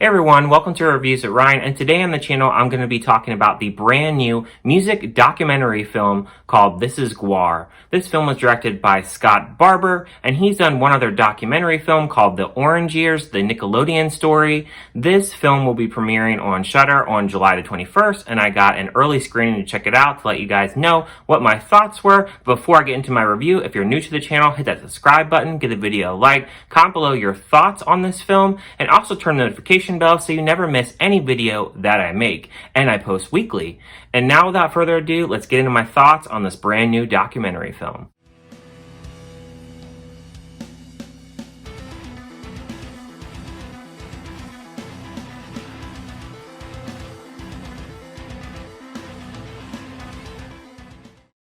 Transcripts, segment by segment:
Hey everyone, welcome to Reviews with Ryan, and today on the channel I'm going to be talking about the brand new music documentary film called This is Gwar. This film was directed by Scott Barber, and he's done one other documentary film called The Orange Years, the Nickelodeon story. This film will be premiering on Shudder on July the 21st, and I got an early screening to check it out to let you guys know what my thoughts were. Before I get into my review, if you're new to the channel, hit that subscribe button, give the video a like, comment below your thoughts on this film, and also turn the notification bell so you never miss any video that I make, and I post weekly. And now without further ado, let's get into my thoughts on this brand new documentary film.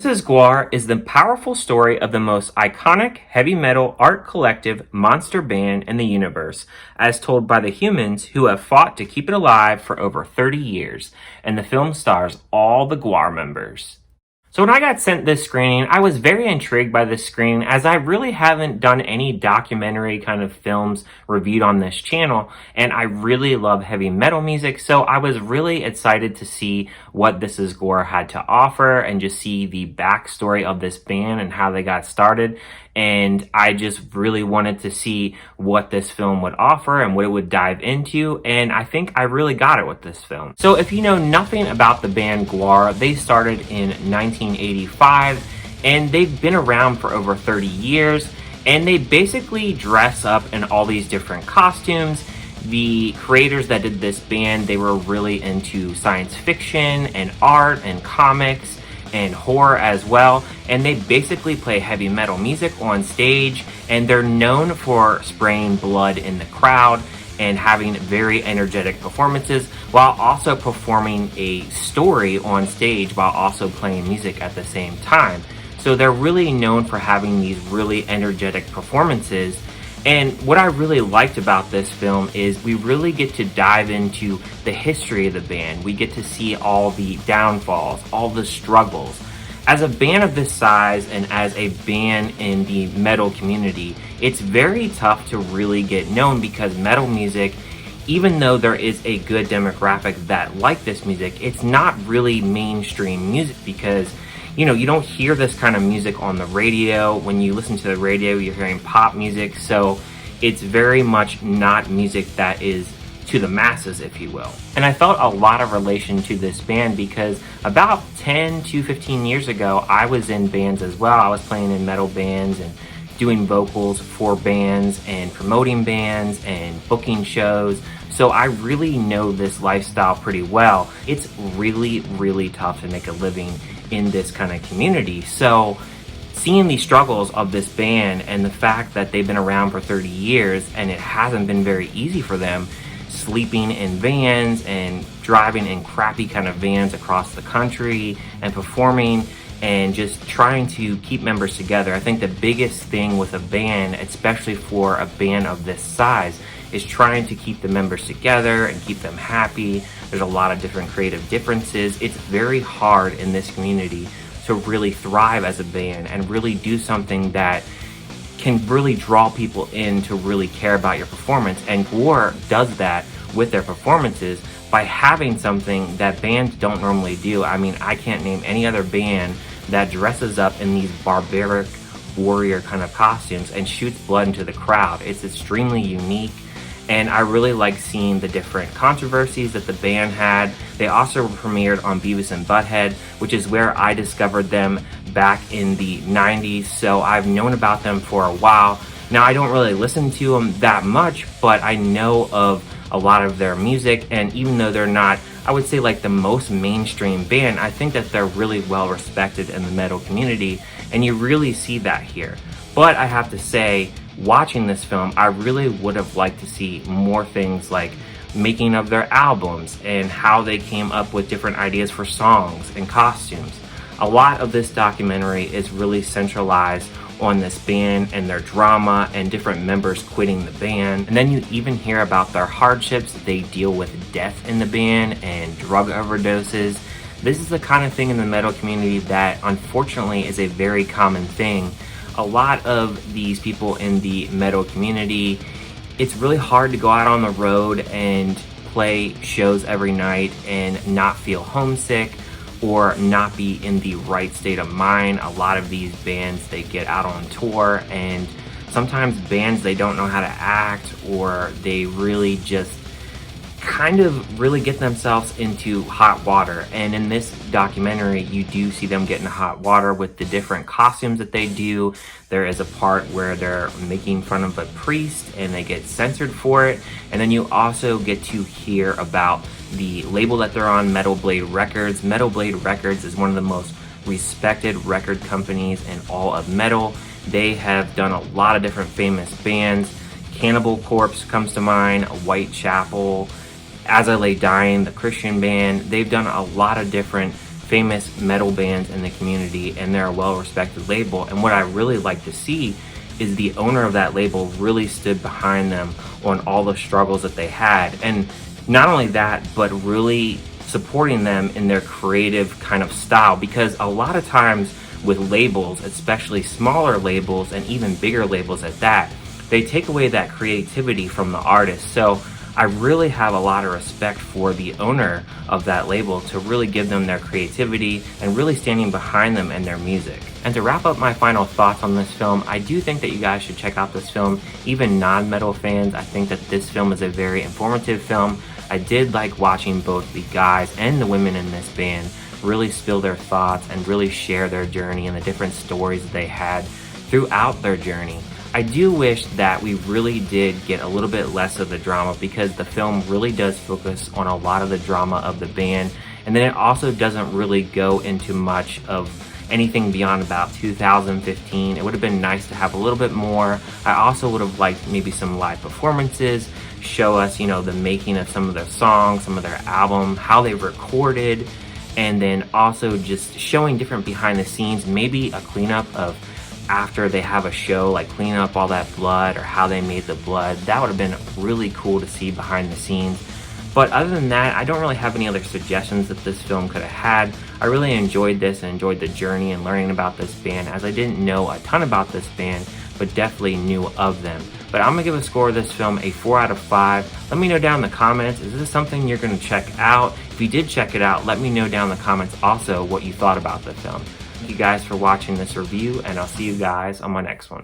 This is Gwar is the powerful story of the most iconic heavy metal art collective monster band in the universe, as told by the humans who have fought to keep it alive for over 30 years, and the film stars all the Gwar members. So when I got sent this screening, I was very intrigued by this screening, as I really haven't done any documentary kind of films reviewed on this channel, and I really love heavy metal music, so I was really excited to see what This is Gwar had to offer and just see the backstory of this band and how they got started. And I just really wanted to see what this film would offer and what it would dive into, and I think I really got it with this film. So if you know nothing about the band Gwar, they started in 1985, and they've been around for over 30 years, and they basically dress up in all these different costumes. The creators that did this band, they were really into science fiction and art and comics and horror as well, and they basically play heavy metal music on stage, and they're known for spraying blood in the crowd and having very energetic performances while also performing a story on stage while also playing music at the same time. So they're really known for having these really energetic performances. And what I really liked about this film is we really get to dive into the history of the band. We get to see all the downfalls, all the struggles. As a band of this size and as a band in the metal community, it's very tough to really get known, because metal music, even though there is a good demographic that like this music, it's not really mainstream music, because you don't hear this kind of music on the radio. When you listen to the radio, you're hearing pop music, so it's very much not music that is to the masses, if you will. And I felt a lot of relation to this band because about 10 to 15 years ago, I was in bands as well. I was playing in metal bands and doing vocals for bands and promoting bands and booking shows. So I really know this lifestyle pretty well. It's really, really tough to make a living in this kind of community. So seeing the struggles of this band and the fact that they've been around for 30 years and it hasn't been very easy for them, sleeping in vans and driving in crappy kind of vans across the country and performing and just trying to keep members together. I think the biggest thing with a band, especially for a band of this size, is trying to keep the members together and keep them happy. There's a lot of different creative differences. It's very hard in this community to really thrive as a band and really do something that can really draw people in to really care about your performance. And Gwar does that with their performances by having something that bands don't normally do. I mean, I can't name any other band that dresses up in these barbaric warrior kind of costumes and shoots blood into the crowd. It's extremely unique, and I really like seeing the different controversies that the band had. They also premiered on Beavis and Butthead, which is where I discovered them back in the 90s, so I've known about them for a while. Now, I don't really listen to them that much, but I know of a lot of their music, and even though they're not, I would say, like the most mainstream band, I think that they're really well respected in the metal community, and you really see that here. But I have to say, watching this film, I really would have liked to see more things like making of their albums and how they came up with different ideas for songs and costumes. A lot of this documentary is really centralized on this band and their drama and different members quitting the band. And then you even hear about their hardships. They deal with death in the band and drug overdoses. This is the kind of thing in the metal community that unfortunately is a very common thing. A lot of these people in the metal community it's really hard to go out on the road and play shows every night and not feel homesick or not be in the right state of mind. A lot of these bands, they get out on tour, and sometimes bands, they don't know how to act, or they really just kind of really get themselves into hot water. And in this documentary, you do see them get into hot water with the different costumes that they do. There is a part where they're making fun of a priest and they get censored for it. And then you also get to hear about the label that they're on, Metal Blade Records. Metal Blade Records is one of the most respected record companies in all of metal. They have done a lot of different famous bands. Cannibal Corpse comes to mind, Whitechapel, As I Lay Dying, the Christian band. They've done a lot of different famous metal bands in the community, and they're a well-respected label. And what I really like to see is the owner of that label really stood behind them on all the struggles that they had. And not only that, but really supporting them in their creative kind of style, because a lot of times with labels, especially smaller labels and even bigger labels at that, they take away that creativity from the artist. So I really have a lot of respect for the owner of that label to really give them their creativity and really standing behind them and their music. And to wrap up my final thoughts on this film, I do think that you guys should check out this film. Even non-metal fans, I think that this film is a very informative film. I did like watching both the guys and the women in this band really spill their thoughts and really share their journey and the different stories that they had throughout their journey. I do wish that we really did get a little bit less of the drama, because the film really does focus on a lot of the drama of the band, and then it also doesn't really go into much of anything beyond about 2015. It would have been nice to have a little bit more. I also would have liked maybe some live performances, show us, you know, the making of some of their songs, some of their album, how they recorded, and then also just showing different behind the scenes, maybe a cleanup of after they have a show, like cleaning up all that blood or how they made the blood. That would have been really cool to see behind the scenes. But other than that, I don't really have any other suggestions that this film could have had. I really enjoyed this and enjoyed the journey and learning about this band, as I didn't know a ton about this band, but definitely knew of them. But I'm gonna give a score of this film a 4 out of 5. Let me know down in the comments, is this something you're gonna check out? If you did check it out, let me know down in the comments also what you thought about the film. Thank you guys for watching this review, and I'll see you guys on my next one.